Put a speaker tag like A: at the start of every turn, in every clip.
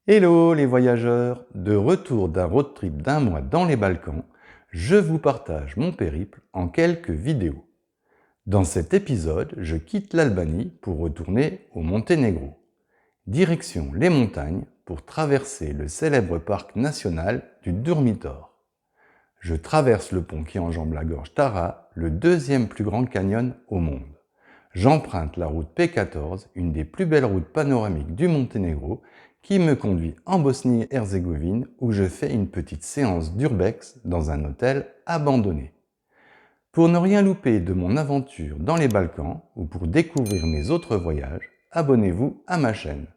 A: Hello les voyageurs, de retour d'un road trip d'un mois dans les Balkans, je vous partage mon périple en quelques vidéos. Dans cet épisode, je quitte l'Albanie pour retourner au Monténégro. Direction les montagnes pour traverser le célèbre parc national du Durmitor. Je traverse le pont qui enjambe la gorge Tara, le deuxième plus grand canyon au monde. J'emprunte la route P14, une des plus belles routes panoramiques du Monténégro, qui me conduit en Bosnie-Herzégovine où je fais une petite séance d'urbex dans un hôtel abandonné. Pour ne rien louper de mon aventure dans les Balkans ou pour découvrir mes autres voyages, abonnez-vous à ma chaîne.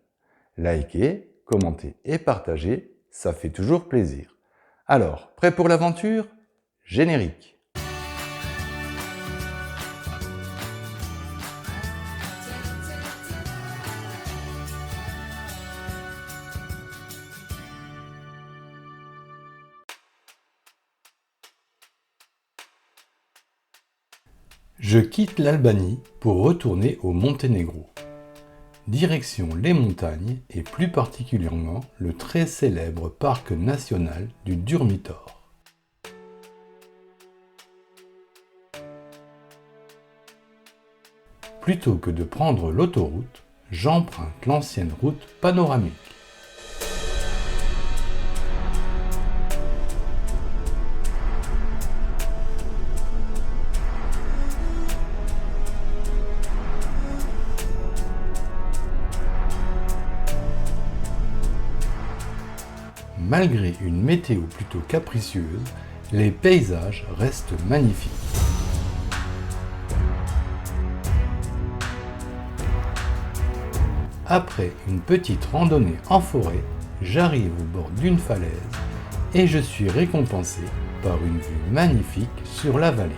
A: Likez, commentez et partagez, ça fait toujours plaisir. Alors, prêt pour l'aventure ? Générique. Je quitte l'Albanie pour retourner au Monténégro. Direction les montagnes et plus particulièrement le très célèbre parc national du Durmitor. Plutôt que de prendre l'autoroute, j'emprunte l'ancienne route panoramique. Malgré une météo plutôt capricieuse, les paysages restent magnifiques. Après une petite randonnée en forêt, j'arrive au bord d'une falaise et je suis récompensé par une vue magnifique sur la vallée.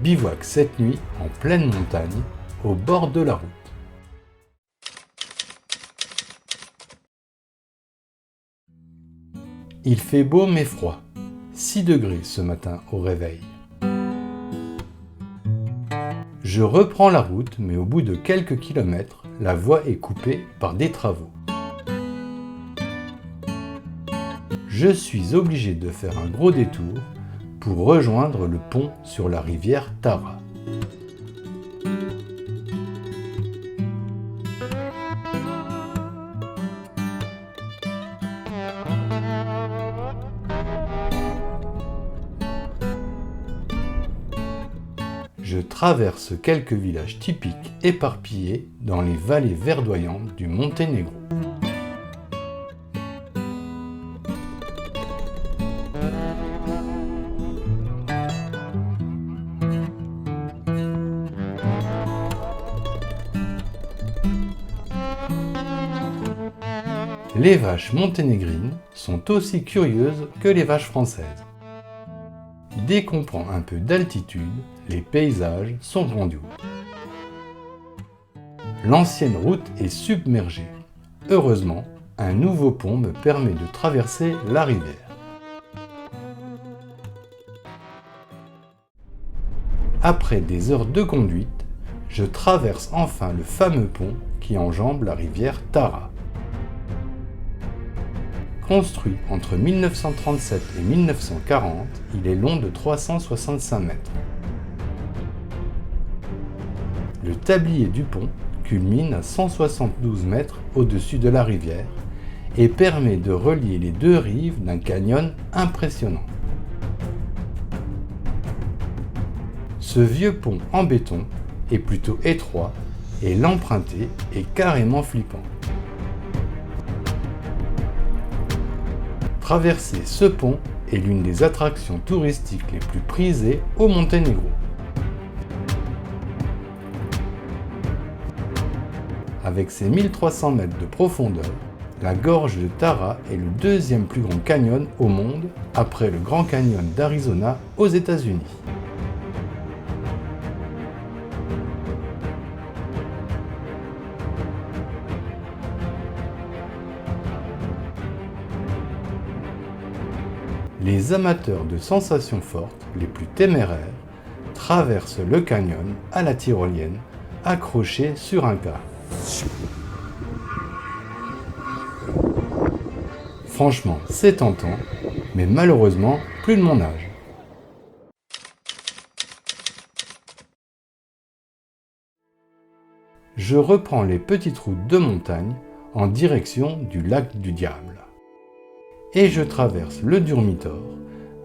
A: Bivouac cette nuit en pleine montagne, au bord de la route. Il fait beau mais froid, 6 degrés ce matin au réveil. Je reprends la route mais au bout de quelques kilomètres, la voie est coupée par des travaux. Je suis obligé de faire un gros détour pour rejoindre le pont sur la rivière Tara. Je traverse quelques villages typiques éparpillés dans les vallées verdoyantes du Monténégro. Les vaches monténégrines sont aussi curieuses que les vaches françaises. Dès qu'on prend un peu d'altitude, les paysages sont grandioses. L'ancienne route est submergée. Heureusement, un nouveau pont me permet de traverser la rivière. Après des heures de conduite, je traverse enfin le fameux pont qui enjambe la rivière Tara. Construit entre 1937 et 1940, il est long de 365 mètres. Le tablier du pont culmine à 172 mètres au-dessus de la rivière et permet de relier les deux rives d'un canyon impressionnant. Ce vieux pont en béton est plutôt étroit et l'emprunter est carrément flippant. Traverser ce pont est l'une des attractions touristiques les plus prisées au Monténégro. Avec ses 1300 mètres de profondeur, la gorge de Tara est le deuxième plus grand canyon au monde après le Grand Canyon d'Arizona aux États-Unis. Les amateurs de sensations fortes, les plus téméraires, traversent le canyon à la tyrolienne, accrochés sur un câble. Franchement, c'est tentant, mais malheureusement, plus de mon âge. Je reprends les petites routes de montagne en direction du lac du Diable. Et je traverse le Durmitor,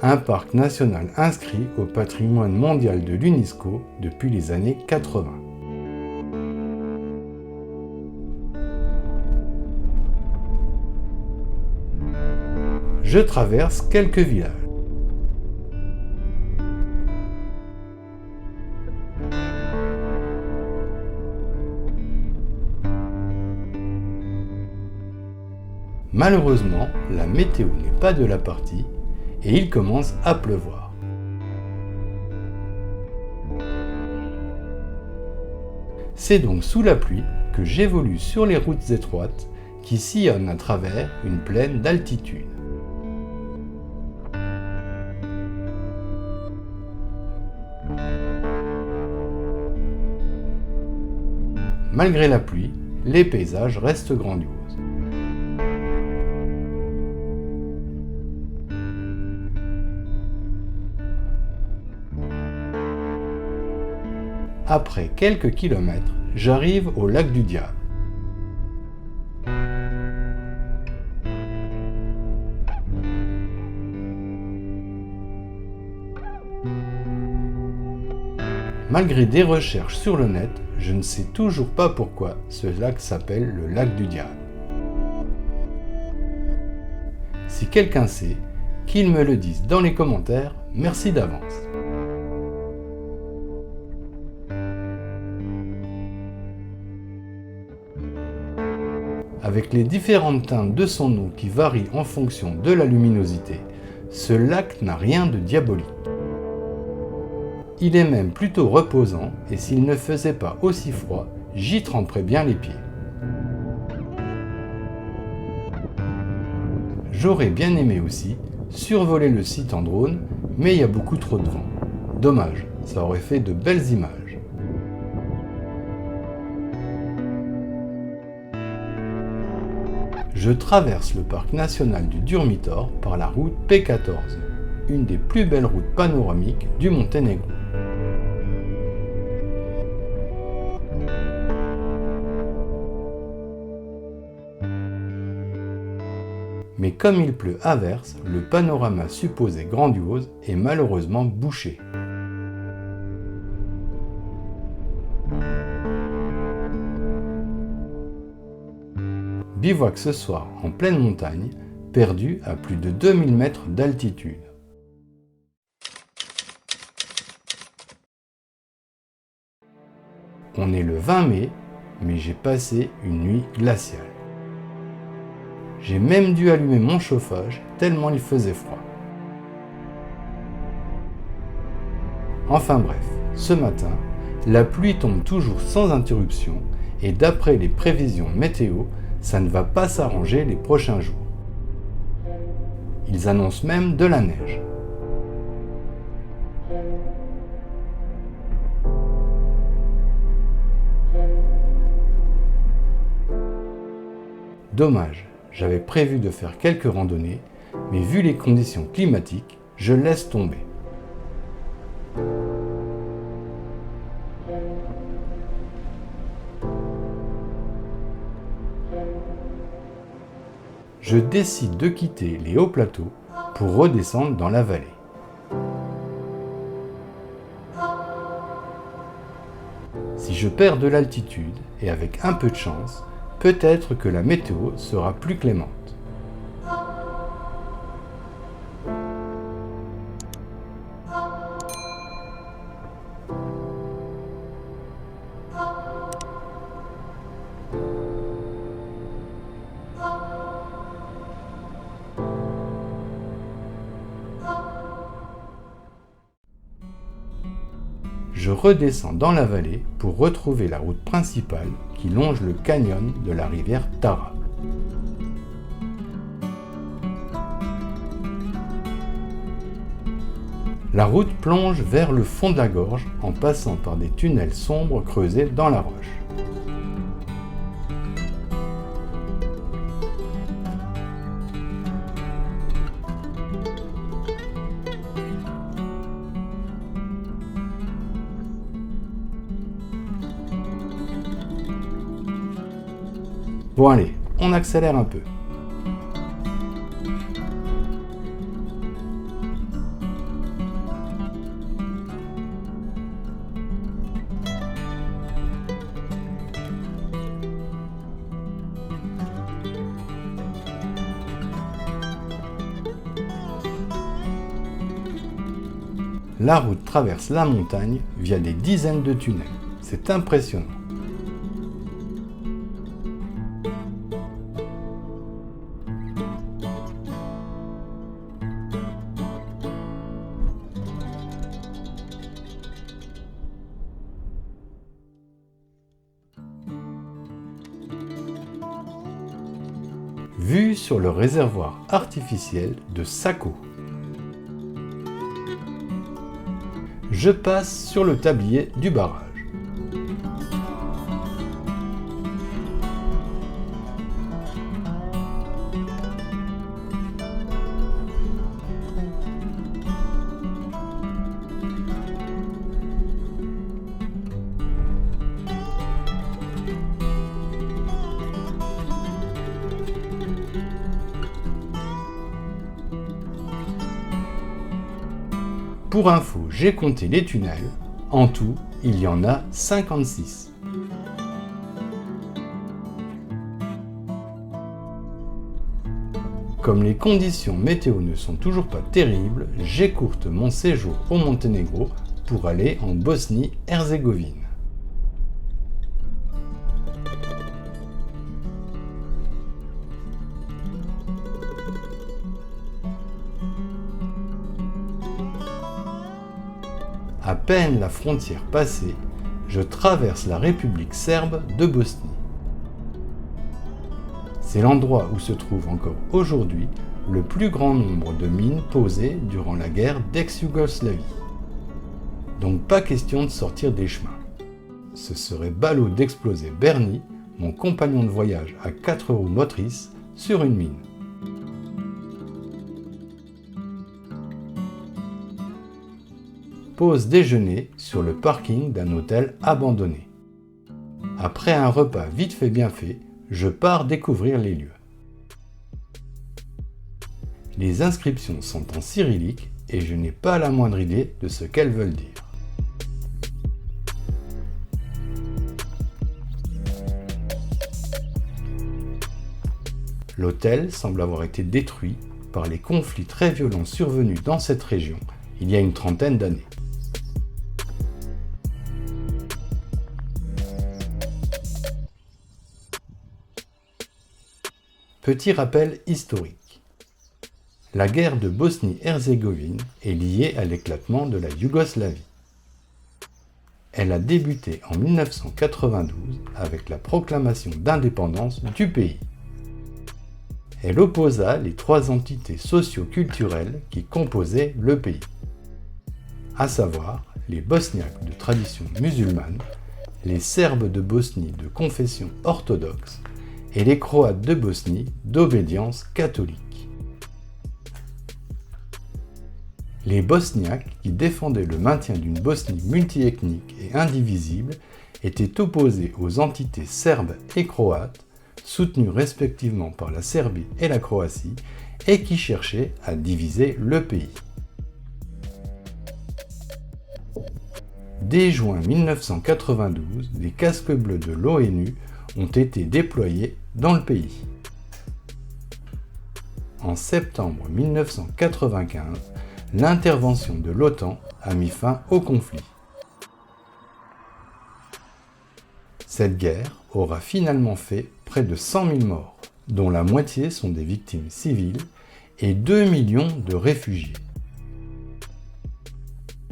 A: un parc national inscrit au patrimoine mondial de l'UNESCO depuis les années 80. Je traverse quelques villages. Malheureusement, la météo n'est pas de la partie et il commence à pleuvoir. C'est donc sous la pluie que j'évolue sur les routes étroites qui sillonnent à travers une plaine d'altitude. Malgré la pluie, les paysages restent grandioses. Après quelques kilomètres, j'arrive au lac du Diable. Malgré des recherches sur le net, je ne sais toujours pas pourquoi ce lac s'appelle le lac du Diable. Si quelqu'un sait, qu'il me le dise dans les commentaires, merci d'avance. Avec les différentes teintes de son eau qui varient en fonction de la luminosité, ce lac n'a rien de diabolique. Il est même plutôt reposant et s'il ne faisait pas aussi froid, j'y tremperais bien les pieds. J'aurais bien aimé aussi survoler le site en drone, mais il y a beaucoup trop de vent. Dommage, ça aurait fait de belles images. Je traverse le parc national du Durmitor par la route P14, une des plus belles routes panoramiques du Monténégro. Mais comme il pleut à verse, le panorama supposé grandiose est malheureusement bouché. Bivouac ce soir en pleine montagne, perdu à plus de 2000 mètres d'altitude. On est le 20 mai, mais j'ai passé une nuit glaciale. J'ai même dû allumer mon chauffage tellement il faisait froid. Enfin bref, ce matin, la pluie tombe toujours sans interruption et d'après les prévisions météo, ça ne va pas s'arranger les prochains jours. Ils annoncent même de la neige. Dommage, j'avais prévu de faire quelques randonnées, mais vu les conditions climatiques, je laisse tomber. Je décide de quitter les hauts plateaux pour redescendre dans la vallée. Si je perds de l'altitude, et avec un peu de chance, peut-être que la météo sera plus clémente. Je redescends dans la vallée pour retrouver la route principale qui longe le canyon de la rivière Tara. La route plonge vers le fond de la gorge en passant par des tunnels sombres creusés dans la roche. Bon allez, on accélère un peu. La route traverse la montagne via des dizaines de tunnels. C'est impressionnant. Vue sur le réservoir artificiel de Sako. Je passe sur le tablier du barrage. Pour info, j'ai compté les tunnels. En tout, il y en a 56. Comme les conditions météo ne sont toujours pas terribles, j'écourte mon séjour au Monténégro pour aller en Bosnie-Herzégovine. À peine la frontière passée, je traverse la République serbe de Bosnie. C'est l'endroit où se trouve encore aujourd'hui le plus grand nombre de mines posées durant la guerre d'ex-Yougoslavie. Donc pas question de sortir des chemins. Ce serait ballot d'exploser Bernie, mon compagnon de voyage à 4 roues motrices, sur une mine. Pause déjeuner sur le parking d'un hôtel abandonné. Après un repas vite fait bien fait, je pars découvrir les lieux. Les inscriptions sont en cyrillique et je n'ai pas la moindre idée de ce qu'elles veulent dire. L'hôtel semble avoir été détruit par les conflits très violents survenus dans cette région il y a une trentaine d'années. Petit rappel historique. La guerre de Bosnie-Herzégovine est liée à l'éclatement de la Yougoslavie. Elle a débuté en 1992 avec la proclamation d'indépendance du pays. Elle opposa les trois entités socio-culturelles qui composaient le pays, à savoir les Bosniaques de tradition musulmane, les Serbes de Bosnie de confession orthodoxe et les Croates de Bosnie d'obédience catholique. Les Bosniaques, qui défendaient le maintien d'une Bosnie multiethnique et indivisible, étaient opposés aux entités serbes et croates, soutenues respectivement par la Serbie et la Croatie, et qui cherchaient à diviser le pays. Dès juin 1992, des casques bleus de l'ONU ont été déployés dans le pays. En septembre 1995, l'intervention de l'OTAN a mis fin au conflit. Cette guerre aura finalement fait près de 100 000 morts, dont la moitié sont des victimes civiles, et 2 millions de réfugiés.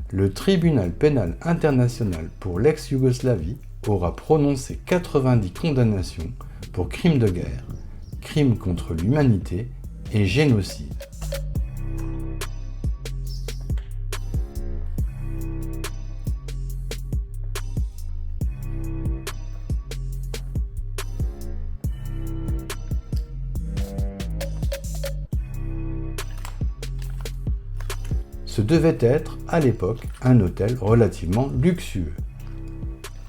A: Le tribunal pénal international pour l'ex-Yougoslavie aura prononcé 90 condamnations pour crimes de guerre, crimes contre l'humanité et génocide. Ce devait être, à l'époque, un hôtel relativement luxueux.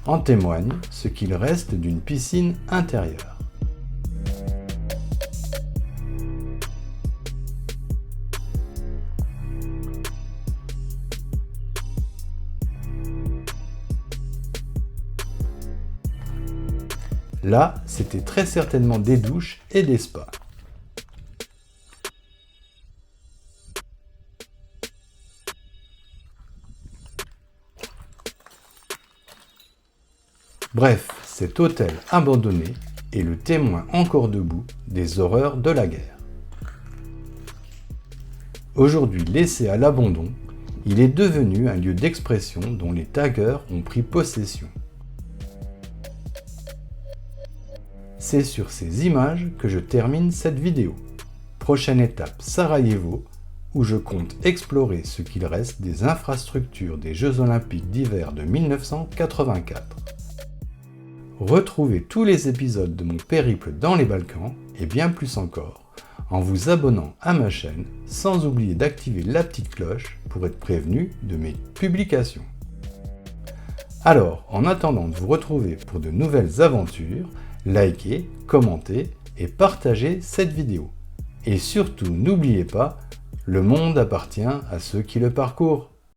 A: En témoigne ce qu'il reste d'une piscine intérieure. Là, c'était très certainement des douches et des spas. Bref, cet hôtel abandonné est le témoin encore debout des horreurs de la guerre. Aujourd'hui laissé à l'abandon, il est devenu un lieu d'expression dont les taggeurs ont pris possession. C'est sur ces images que je termine cette vidéo. Prochaine étape, Sarajevo, où je compte explorer ce qu'il reste des infrastructures des Jeux Olympiques d'hiver de 1984. Retrouvez tous les épisodes de mon périple dans les Balkans, et bien plus encore, en vous abonnant à ma chaîne, sans oublier d'activer la petite cloche pour être prévenu de mes publications. Alors, en attendant de vous retrouver pour de nouvelles aventures, likez, commentez et partagez cette vidéo. Et surtout, n'oubliez pas, le monde appartient à ceux qui le parcourent.